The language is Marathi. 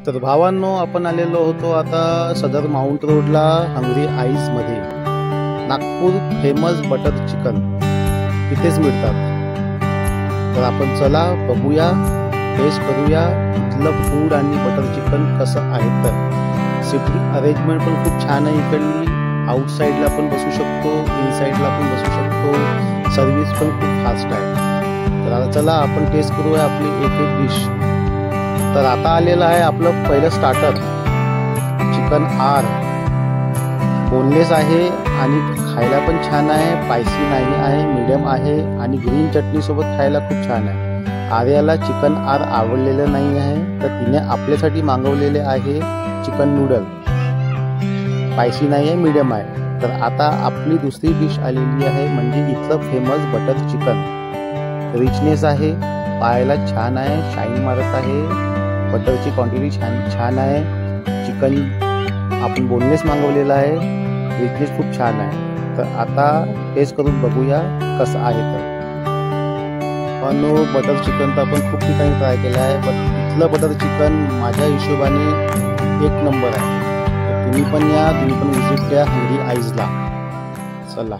तर भावांनो, आपण आलेलो होतो आता सदर माउंट रोडला हंगरी आईस मध्ये। नागपूर फेमस बटर चिकन इथेच मिळतात। तर आपण चला बघूया, टेस्ट करूया इथलं फूड आणि बटर चिकन कसं आहे। तर सीटिंग अरेंजमेंट पण खूप छान आहे इकडली। आउटसाइडला पण बसू शकतो, इनसाइडला पण बसू शकतो। सर्व्हिस पण खूप फास्ट आहे। तर आता चला आपण टेस्ट करूया आपली एक एक डिश। तर आता आलेलं आहे आपलं पहिलं स्टार्टर, चिकन आर। बोनलेस आहे आणि खायला पण छान आहे, स्पायसी नाही आहे, मीडियम आहे आणि ग्रीन चटणी सोबत खायला खूप छान आहे। आर्याला चिकन आर आवडलेलं नाही आहे, तर तिने आपल्यासाठी मागवलेले आहे चिकन नूडल। स्पायसी नाही आहे, मीडियम आहे। तर आता आपली दुसरी डिश आलेली आहे, म्हणजे इथलं फेमस बटर चिकन। रिचनेस आहे, पाहायला छान आहे, शाईन मारत आहे, बटरची क्वांटिटी छान आहे। चिकन आपण बोनलेस मागवलेला आहे, रिचनेस खूप छान आहे। तर आता टेस्ट करून बघूया कसं आहे। तर पण बटर चिकन तर आपण खूप ठिकाणी ट्राय केलं आहे, पण इथलं बटर चिकन माझ्या हिशोबाने एक नंबर आहे। तुम्ही पण या, तुम्ही पण विजिट द्या हंगरी आईसला। चला।